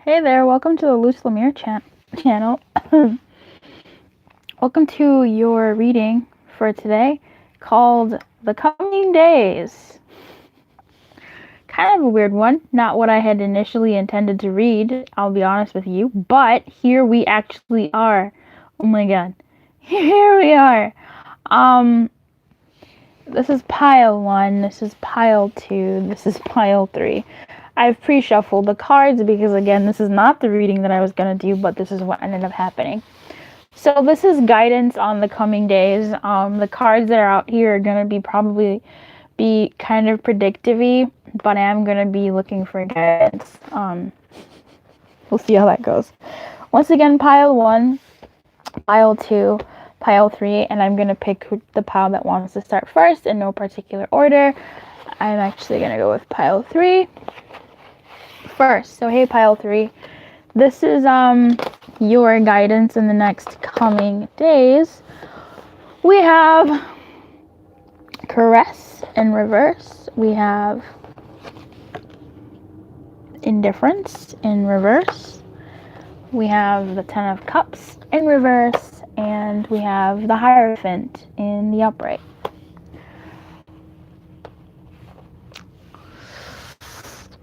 Hey there, welcome to the Lumiere channel. Welcome to your reading for today called The Coming Days. Kind of a weird one, not what I had initially intended to read, I'll be honest with you, but here we actually are. Oh my god. Here we are. This is pile 1, this is pile 2, this is pile 3. I've pre-shuffled the cards because, again, this is not the reading that I was going to do, but this is what ended up happening. So this is guidance on the coming days. The cards that are out here are going to probably be kind of predictive-y, but I am going to be looking for guidance. We'll see how that goes. Once again, pile 1, pile 2, pile 3, and I'm going to pick the pile that wants to start first in no particular order. I'm actually going to go with pile 3 first. So hey, pile 3, this is your guidance in the next coming days. We have caress in reverse, we have indifference in reverse, we have the 10 of cups in reverse, and we have the Hierophant in the upright.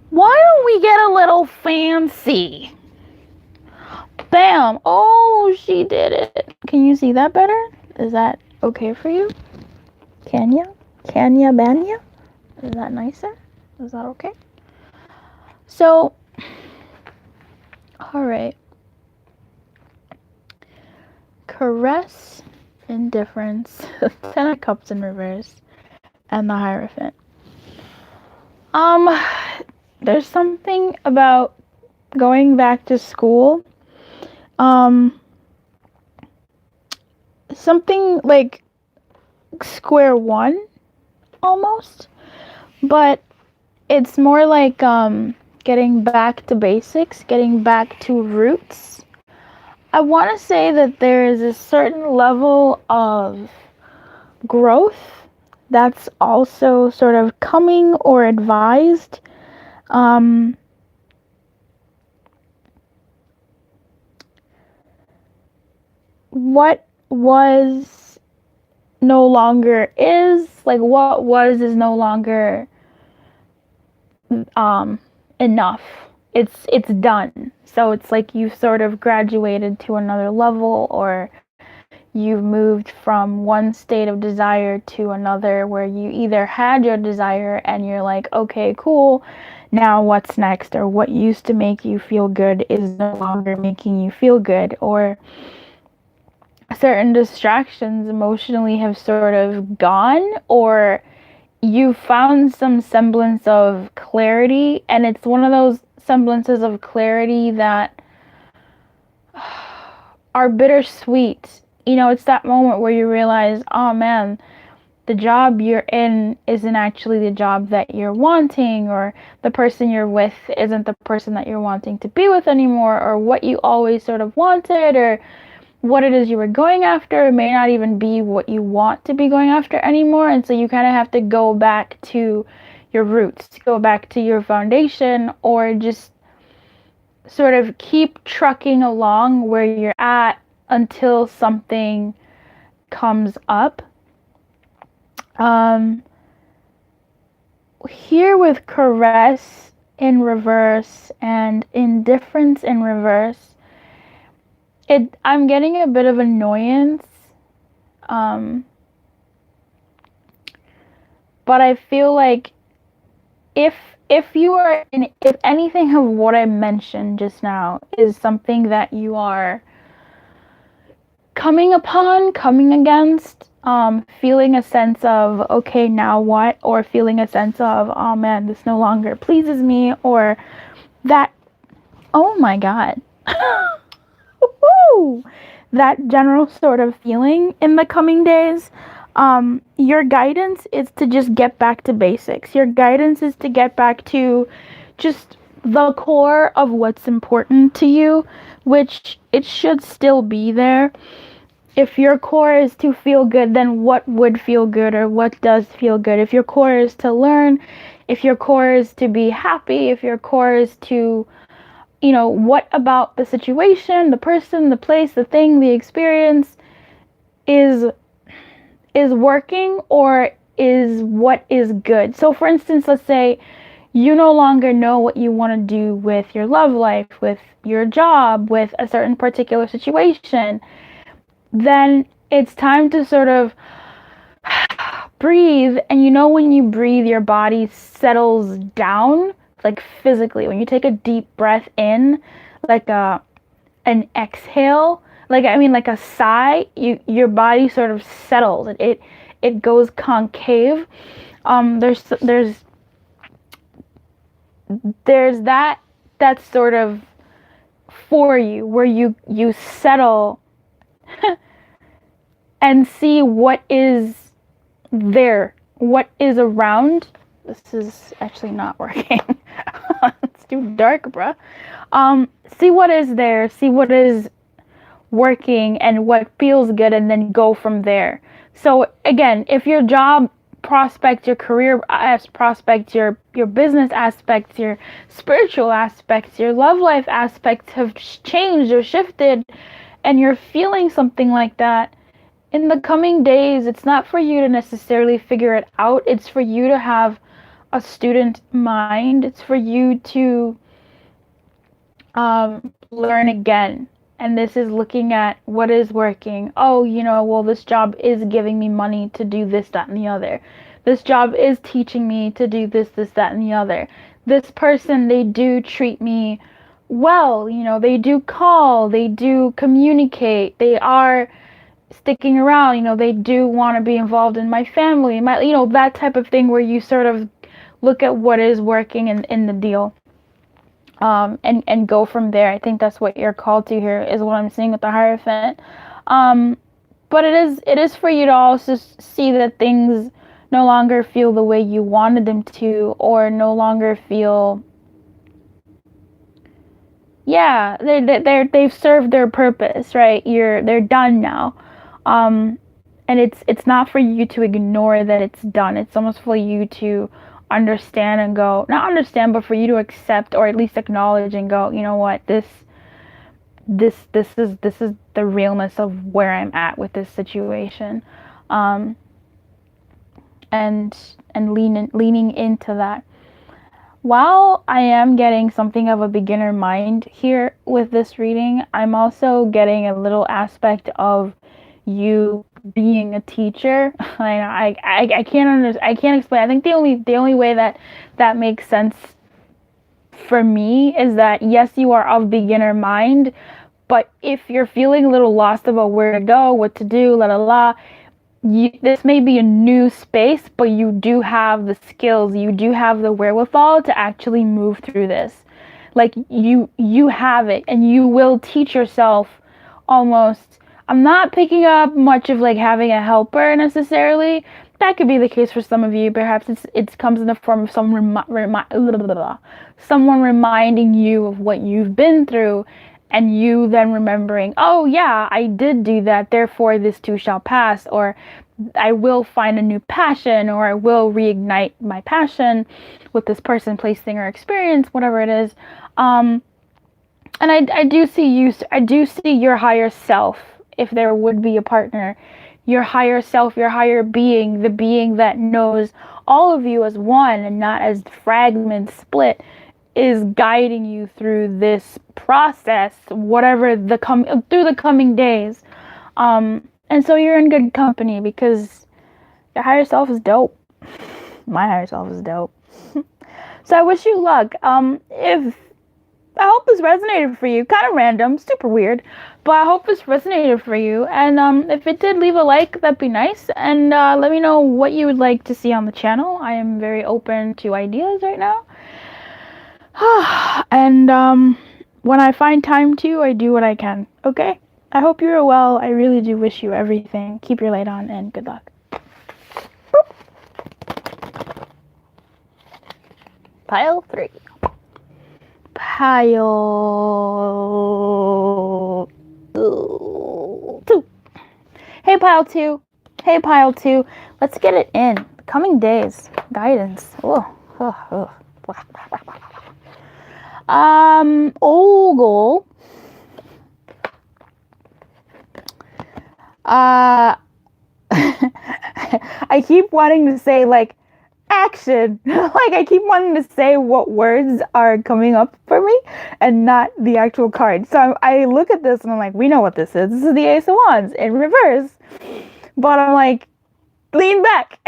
Why don't we get a little fancy? Bam! Oh, she did it. Can you see that better? Is that okay for you? Can ya? Banya? Is that nicer? Is that okay? So, alright. Caress, indifference, 10 of cups in reverse, and the Hierophant. There's something about going back to school. Something like square one, almost. But it's more like getting back to basics, getting back to roots. I want to say that there is a certain level of growth that's also sort of coming or advised. What was no longer is, like what was is no longer enough. It's done. So it's like you've sort of graduated to another level, or you've moved from one state of desire to another where you either had your desire and you're like, okay, cool, now what's next? Or what used to make you feel good is no longer making you feel good. Or certain distractions emotionally have sort of gone, or you found some semblance of clarity, and it's one of those semblances of clarity that are bittersweet. You know, it's that moment where you realize, oh man, the job you're in isn't actually the job that you're wanting, or the person you're with isn't the person that you're wanting to be with anymore, or what you always sort of wanted, or what it is you were going after may not even be what you want to be going after anymore. And so you kind of have to go back to your roots, go back to your foundation, or just sort of keep trucking along where you're at until something comes up. Here with caress in reverse and indifference in reverse, I'm getting a bit of annoyance, but I feel like if anything of what I mentioned just now is something that you are coming against, feeling a sense of, okay, now what? Or feeling a sense of, oh man, this no longer pleases me, or that, oh my god. That general sort of feeling in the coming days, your guidance is to just get back to basics. Your guidance is to get back to just the core of what's important to you, which it should still be there. If your core is to feel good, then what would feel good, or what does feel good? If your core is to learn, if your core is to be happy, if your core is to what about the situation, the person, the place, the thing, the experience is working, or is what is good. So for instance, let's say you no longer know what you want to do with your love life, with your job, with a certain particular situation. Then it's time to sort of breathe. And when you breathe, your body settles down, like physically. When you take a deep breath in, like an exhale, like a sigh, your body sort of settles. It goes concave. There's that's sort of for you, where you settle and see what is there, what is around. This is actually not working. It's too dark, bruh. See what is there, see what is working and what feels good, and then go from there. So again, if your job prospect, your career prospect, your business aspects, your spiritual aspects, your love life aspects have changed or shifted, and you're feeling something like that, in the coming days, it's not for you to necessarily figure it out. It's for you to have a student mind. It's for you to learn again. And this is looking at what is working. Oh, well, this job is giving me money to do this, that, and the other. This job is teaching me to do this, that, and the other. This person, they do treat me well. They do call, they do communicate, they are sticking around. They do want to be involved in my family, that type of thing, where you sort of look at what is working in the deal. And go from there. I think that's what you're called to here, is what I'm seeing with the Hierophant. But it is for you to also see that things no longer feel the way you wanted them to, or no longer feel, they've served their purpose, right? They're done now. And it's not for you to ignore that it's done. It's almost for you to understand and go, not understand, but for you to accept, or at least acknowledge and go, you know what, this is the realness of where I'm at with this situation. And leaning into that. While I am getting something of a beginner mind here with this reading, I'm also getting a little aspect of you being a teacher. I can't explain. I think the only way that makes sense for me is that, yes, you are of beginner mind, but if you're feeling a little lost about where to go, what to do, this may be a new space, but you do have the skills, you do have the wherewithal to actually move through this. Like you have it, and you will teach yourself almost. I'm not picking up much of like having a helper necessarily. That could be the case for some of you. Perhaps it comes in the form of someone reminding you of what you've been through, and you then remembering, oh yeah, I did do that, therefore this too shall pass, or I will find a new passion, or I will reignite my passion with this person, place, thing, or experience, whatever it is. And I do see your higher self, if there would be a partner, your higher self, your higher being, the being that knows all of you as one and not as fragments split, is guiding you through this process, whatever through the coming days. And so you're in good company, because your higher self is dope. My higher self is dope. So I wish you luck. I hope this resonated for you. Kind of random, super weird, but I hope this resonated for you. And if it did, leave a like, that'd be nice. And let me know what you would like to see on the channel. I am very open to ideas right now. And when I find time to, I do what I can. Okay? I hope you're well. I really do wish you everything. Keep your light on, and good luck. Boop. Pile 3. Pile 2. Hey, Pile 2. Hey, Pile 2. Let's get it in. Coming days. Guidance. Ogle. I keep wanting to say like action. Like I keep wanting to say what words are coming up for me and not the actual card. So I look at this and I'm like, we know what this is. This is the Ace of Wands in reverse. But I'm like, lean back.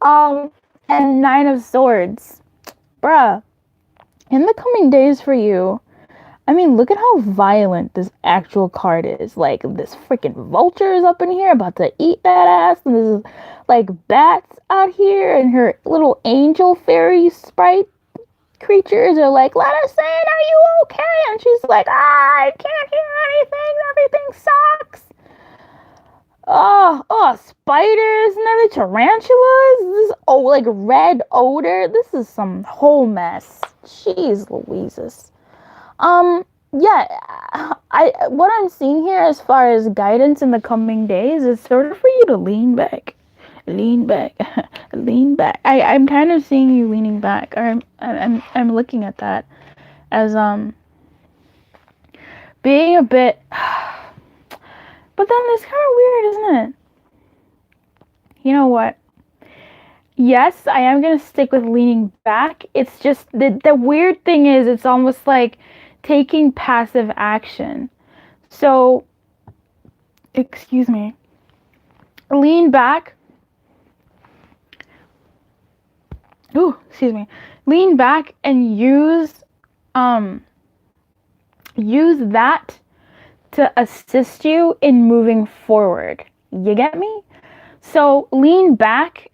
And Nine of Swords. Bruh, in the coming days for you, I mean, look at how violent this actual card is. Like, this freaking vulture is up in here about to eat that ass. And there's, like, bats out here. And her little angel fairy sprite creatures are like, let us in, are you okay? And she's like, I can't hear anything. Everything sucks. Spiders and everything. Tarantulas. This, like, red odor. This is some whole mess. Jeez Louises. Yeah, what I'm seeing here as far as guidance in the coming days is sort of for you to lean back, lean back. I'm kind of seeing you leaning back, or I'm looking at that as being a bit. But then it's kind of weird, isn't it? You know what? Yes, I am gonna stick with leaning back. It's just the weird thing is it's almost like taking passive action. So, excuse me. Lean back. Excuse me. Lean back and use that to assist you in moving forward. You get me? So, lean back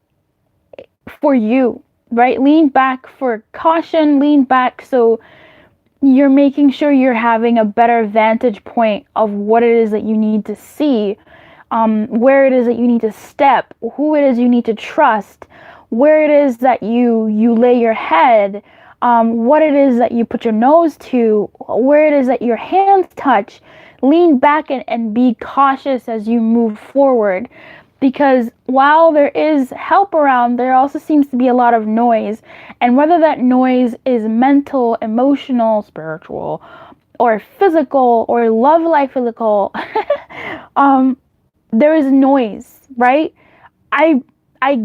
for you, right? Lean back for caution, lean back so you're making sure you're having a better vantage point of what it is that you need to see, where it is that you need to step, who it is you need to trust, where it is that you lay your head, what it is that you put your nose to, where it is that your hands touch. Lean back and be cautious as you move forward. Because while there is help around, there also seems to be a lot of noise. And whether that noise is mental, emotional, spiritual, or physical, or love life physical, there is noise, right? I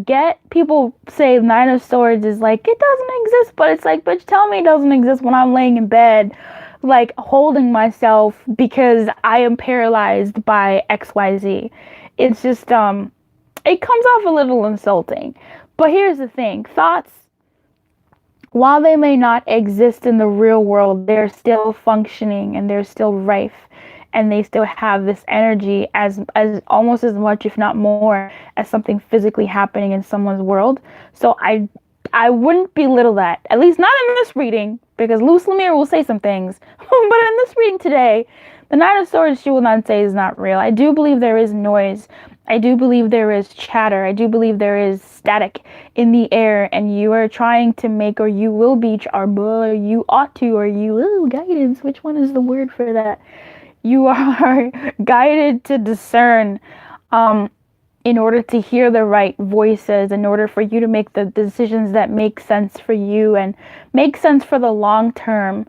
get people say Nine of Swords is like, it doesn't exist, but it's like, bitch, tell me it doesn't exist when I'm laying in bed, like holding myself because I am paralyzed by XYZ. It's just, it comes off a little insulting. But here's the thing. Thoughts, while they may not exist in the real world, they're still functioning and they're still rife. And they still have this energy as almost as much, if not more, as something physically happening in someone's world. So I wouldn't belittle that. At least not in this reading, because Lumiere will say some things. But in this reading today, the Nine of Swords, she will not say is not real. I do believe there is noise. I do believe there is chatter. I do believe there is static in the air, and you are trying to make, or you will be, or you ought to, or you will, guidance. Which one is the word for that? You are guided to discern in order to hear the right voices, in order for you to make the decisions that make sense for you and make sense for the long term.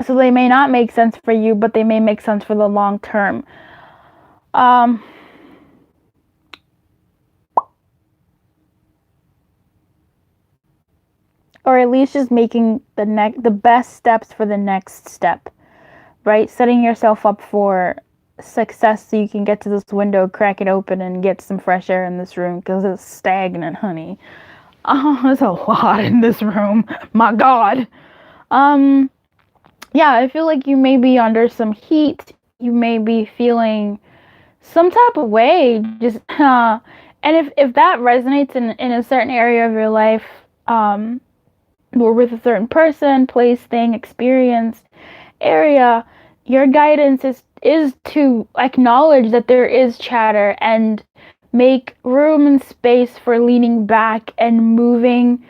So they may not make sense for you, but they may make sense for the long term. Or at least just making the best steps for the next step, right? Setting yourself up for success so you can get to this window, crack it open, and get some fresh air in this room because it's stagnant, honey. There's a lot in this room. My God. Yeah, I feel like you may be under some heat. You may be feeling some type of way. Just, and if that resonates in a certain area of your life, or with a certain person, place, thing, experience, area, your guidance is to acknowledge that there is chatter and make room and space for leaning back and moving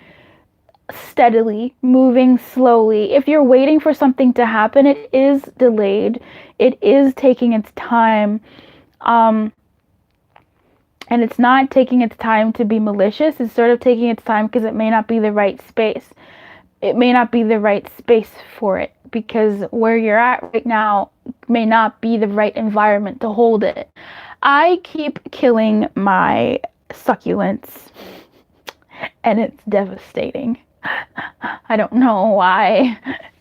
steadily, moving slowly. If you're waiting for something to happen, it is delayed. It is taking its time. And it's not taking its time to be malicious. It's sort of taking its time because it may not be the right space. it may not be the right space for it, because where you're at right now may not be the right environment to hold it. I keep killing my succulents, and it's devastating. I don't know why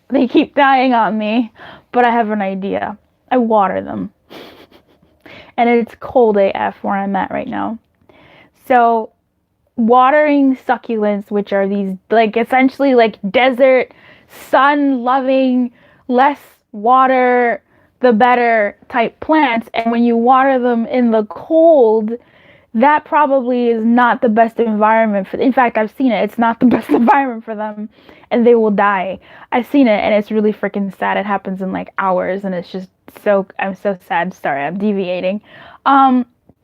they keep dying on me, but I have an idea. I water them. And it's cold AF where I'm at right now. So watering succulents, which are these like essentially like desert, sun loving, less water the better type plants, and when you water them in the cold, that probably is not the best environment for. In fact, I've seen it. It's not the best environment for them, and they will die. I've seen it, and it's really freaking sad. It happens in like hours, and it's just so. I'm so sad. Sorry, I'm deviating.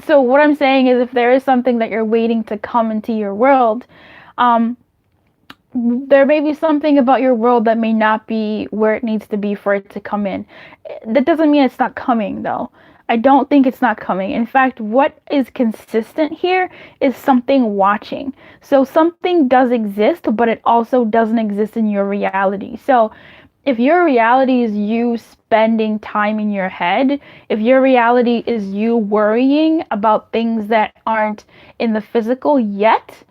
So what I'm saying is, if there is something that you're waiting to come into your world, there may be something about your world that may not be where it needs to be for it to come in. That doesn't mean it's not coming, though. I don't think it's not coming. In fact, what is consistent here is something watching. So something does exist, but it also doesn't exist in your reality. So if your reality is you spending time in your head, if your reality is you worrying about things that aren't in the physical yet,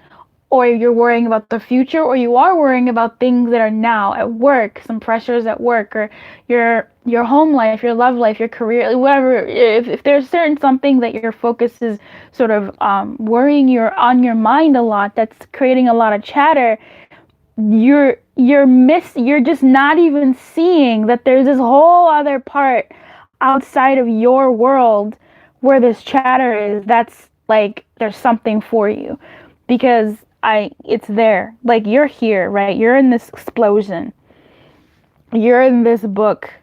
or you're worrying about the future, or you are worrying about things that are now at work, some pressures at work, or your home life, your love life, your career, whatever. If there's certain something that your focus is sort of worrying on your mind a lot, that's creating a lot of chatter, you're just not even seeing that there's this whole other part outside of your world where this chatter is. That's like there's something for you, because it's there. Like, you're here, right? You're in this explosion. You're in this book.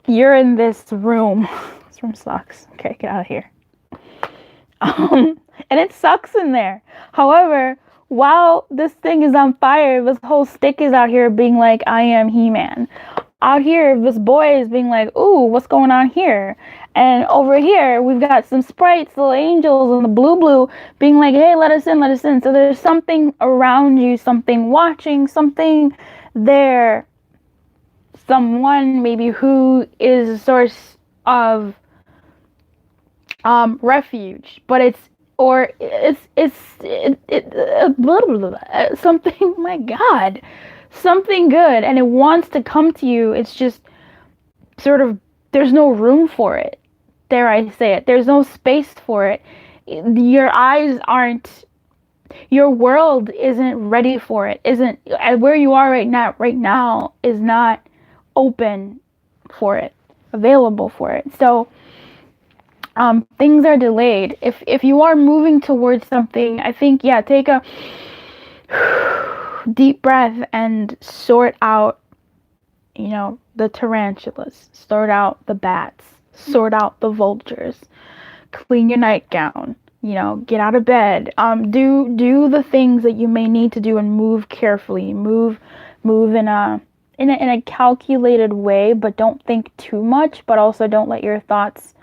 You're in this room. This room sucks. Okay, get out of here. And it sucks in there. However, while this thing is on fire, this whole stick is out here being like, I am He-Man. Out here, this boy is being like, ooh, what's going on here? And over here, we've got some sprites, little angels, and the blue being like, hey, let us in, let us in. So there's something around you, something watching, something there. Someone maybe who is a source of refuge, but it's something, my God, something good, and it wants to come to you. It's just sort of, there's no room for it. Dare I say it? There's no space for it. Your eyes aren't, your world isn't ready for it. Isn't where you are right now is not open for it, available for it. So things are delayed. If you are moving towards something, I think, yeah, take a deep breath and sort out, the tarantulas, sort out the bats, sort out the vultures, clean your nightgown, get out of bed, do the things that you may need to do, and move carefully, move in a calculated way, but don't think too much, but also don't let your thoughts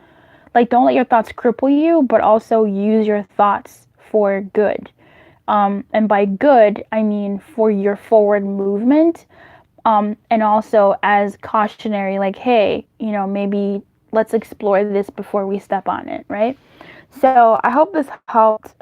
cripple you, but also use your thoughts for good. And by good, I mean for your forward movement, and also as cautionary, like, hey, maybe let's explore this before we step on it, right? So I hope this helped.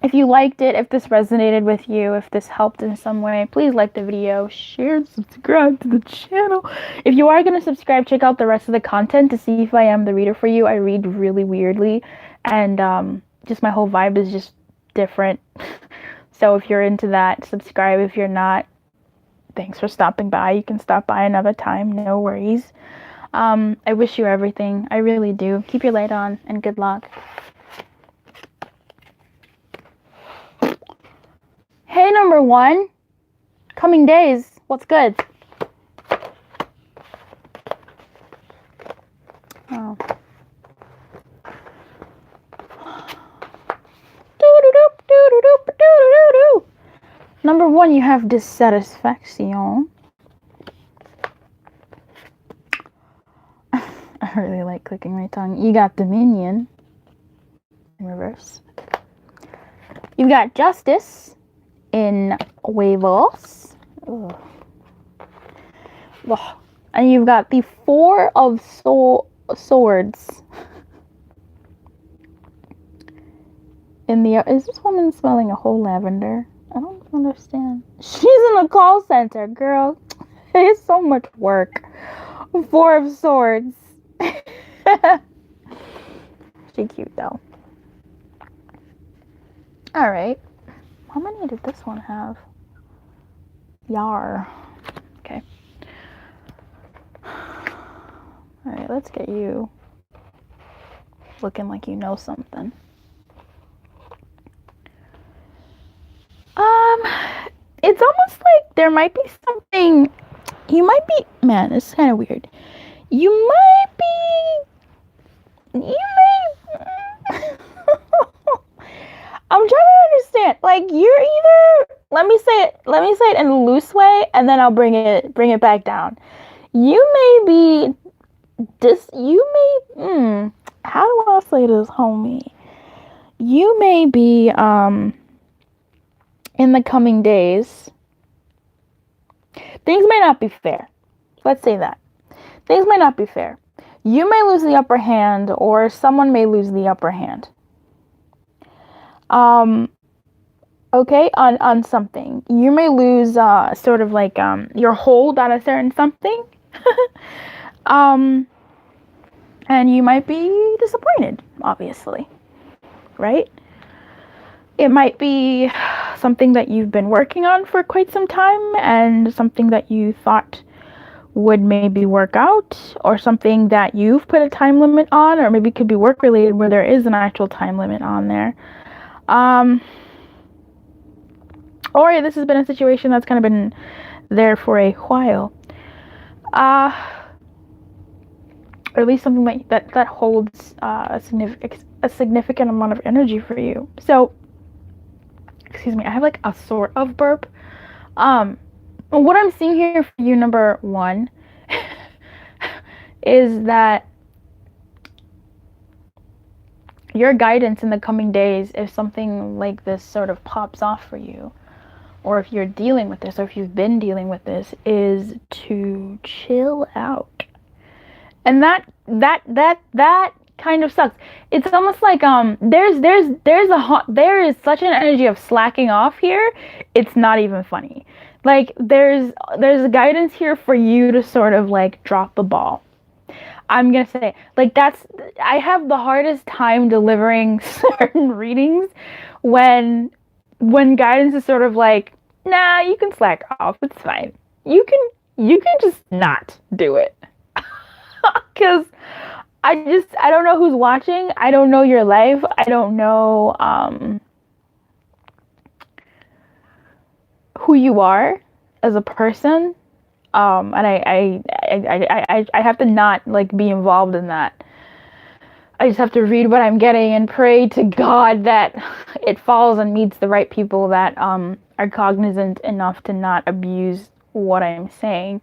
If you liked it, if this resonated with you, if this helped in some way, please like the video, share, and subscribe to the channel. If you are going to subscribe, check out the rest of the content to see if I am the reader for you. I read really weirdly, and just my whole vibe is just different. So if you're into that, subscribe. If you're not, thanks for stopping by. You can stop by another time, no worries. I wish you everything. I really do. Keep your light on, and good luck. Hey, number one. Coming days. What's good? Oh. Number one, you have dissatisfaction. I really like clicking my tongue. You got dominion. In reverse. You've got justice. in huevos. Ugh. Ugh. And you've got the Four of Swords. Is this woman smelling a whole lavender? I don't understand. She's in a call center, girl. It's so much work. Four of Swords. She cute though. Alright. How many did this one have? Yar. Okay. Alright, let's get you looking like you know something. It's almost like there might be something. You might be. Man, this is kind of weird. You may. I'm trying to understand. Like, you're either. Let me say it in a loose way, and then I'll bring it back down. You may be. How do I say this, homie? You may be. In the coming days, things may not be fair. Let's say that. Things may not be fair. You may lose the upper hand, or someone may lose the upper hand. Okay, on something. You may lose sort of like your hold on a certain something. And you might be disappointed, obviously. Right? It might be something that you've been working on for quite some time and something that you thought would maybe work out, or something that you've put a time limit on, or maybe it could be work related where there is an actual time limit on there. Or this has been a situation that's kind of been there for a while. Or at least something that holds a significant amount of energy for you. So, excuse me, I have like a sort of burp. What I'm seeing here for you, number one, is that your guidance in the coming days, if something like this sort of pops off for you, or if you're dealing with this, or if you've been dealing with this, is to chill out. And that kind of sucks. It's almost like there is such an energy of slacking off here. It's not even funny. Like there's a guidance here for you to sort of like drop the ball. I'm gonna say, like, I have the hardest time delivering certain readings when guidance is sort of like, nah, you can slack off, it's fine. You can just not do it. Because I don't know who's watching. I don't know your life. I don't know who you are as a person. And I have to not like be involved in that. I just have to read what I'm getting and pray to God that it falls and meets the right people that are cognizant enough to not abuse what I'm saying.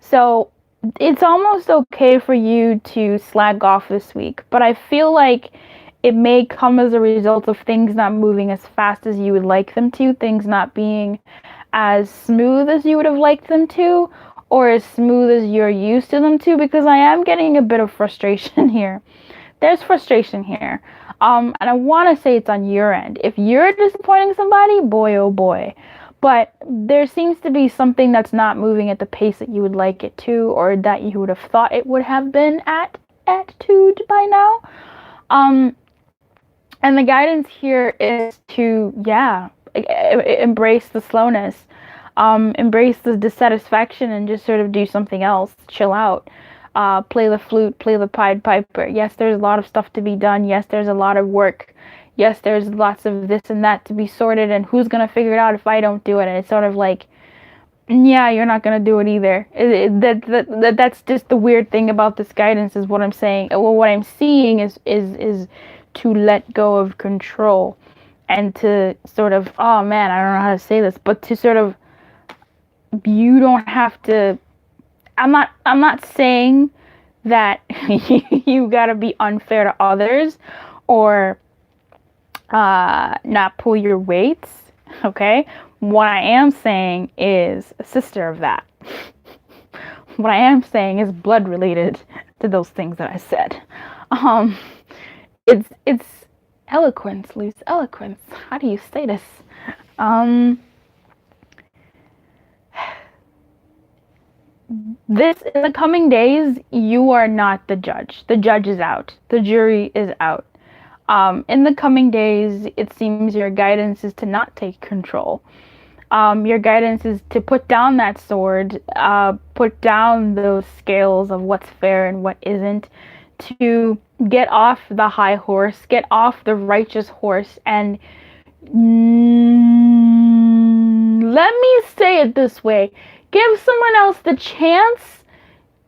So it's almost okay for you to slack off this week, but I feel like it may come as a result of things not moving as fast as you would like them to, things not being as smooth as you would have liked them to, or as smooth as you're used to them to, because I am getting a bit of frustration here. There's frustration here. And I want to say it's on your end. If you're disappointing somebody, boy, oh boy. But there seems to be something that's not moving at the pace that you would like it to, or that you would have thought it would have been at by now. And the guidance here is to, embrace the slowness, embrace the dissatisfaction, and just sort of do something else. Chill out. Play the flute, play the Pied Piper. Yes, there's a lot of stuff to be done. Yes, there's a lot of work. Yes, there's lots of this and that to be sorted, and who's going to figure it out if I don't do it? And it's sort of like, yeah, you're not going to do it either. That's just the weird thing about this guidance is what I'm saying. Well, what I'm seeing is to let go of control and to sort of, oh man, I don't know how to say this, but to sort of, you don't have to, I'm not saying that you got to be unfair to others or not pull your weights, okay? What I am saying is a sister of that. What I am saying is blood related to those things that I said. It's eloquence, loose eloquence. How do you say this? This, in the coming days, you are not the judge. The judge is out. The jury is out. In the coming days, it seems your guidance is to not take control. Your guidance is to put down that sword, put down those scales of what's fair and what isn't, to get off the high horse, get off the righteous horse, and let me say it this way. Give someone else the chance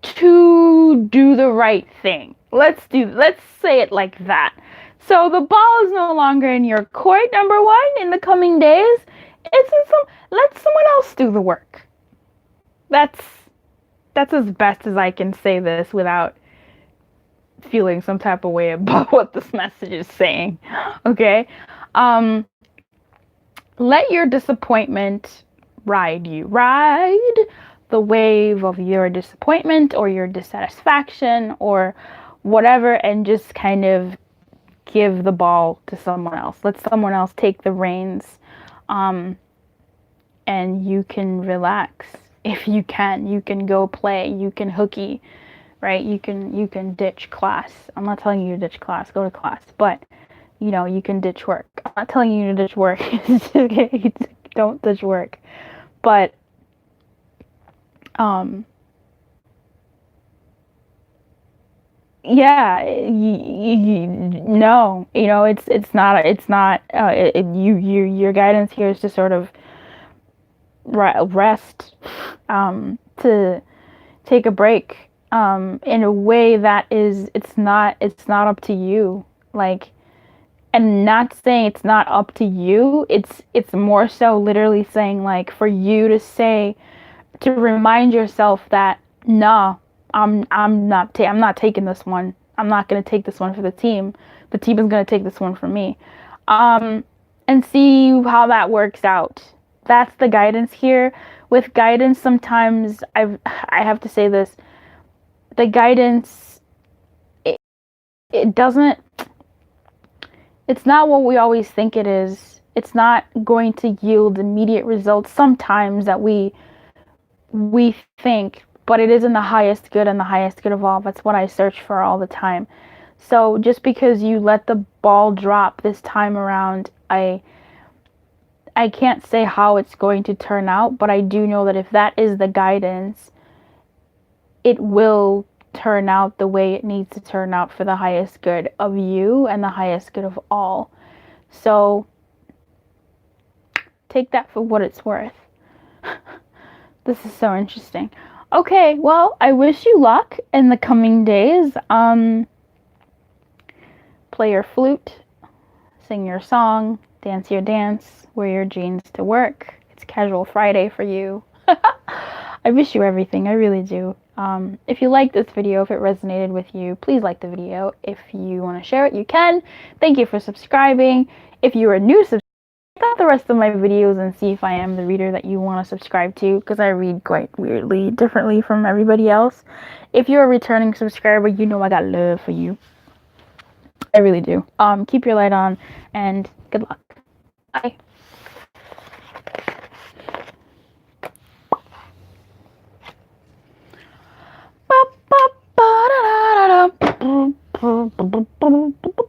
to do the right thing. Let's say it like that. So the ball is no longer in your court, number one, in the coming days. Let someone else do the work. That's as best as I can say this without feeling some type of way about what this message is saying. Okay? Let your disappointment ride you. Ride the wave of your disappointment or your dissatisfaction or whatever, and just kind of give the ball to someone else. Let someone else take the reins, and you can relax. If you can go play, you can hooky, right? You can ditch class. I'm not telling you to ditch class, go to class, but you can ditch work. I'm not telling you to ditch work. Okay, don't ditch work. But yeah, no, it's not your guidance here is to sort of rest, to take a break, in a way that it's not up to you, like, and not saying it's not up to you, it's more so literally saying, like, for you to remind yourself that, no, I'm not taking this one. I'm not going to take this one for the team. The team is going to take this one for me. And see how that works out. That's the guidance here. With guidance, sometimes I have to say this. The guidance, it doesn't, it's not what we always think it is. It's not going to yield immediate results sometimes that we think, but it is in the highest good and the highest good of all. That's what I search for all the time. So just because you let the ball drop this time around, I can't say how it's going to turn out, but I do know that if that is the guidance, it will turn out the way it needs to turn out for the highest good of you and the highest good of all. So take that for what it's worth. This is so interesting. Okay, well, I wish you luck in the coming days. Play your flute, sing your song, dance your dance, wear your jeans to work. It's Casual Friday for you. I wish you everything, I really do. If you like this video, if it resonated with you, please like the video. If you want to share it, you can. Thank you for subscribing. If you are new, check out the rest of my videos and see if I am the reader that you want to subscribe to, because I read quite weirdly, differently from everybody else. If you're a returning subscriber, you know I got love for you. I really do. Keep your light on, and good luck. Bye. Ba ba ba da da da da.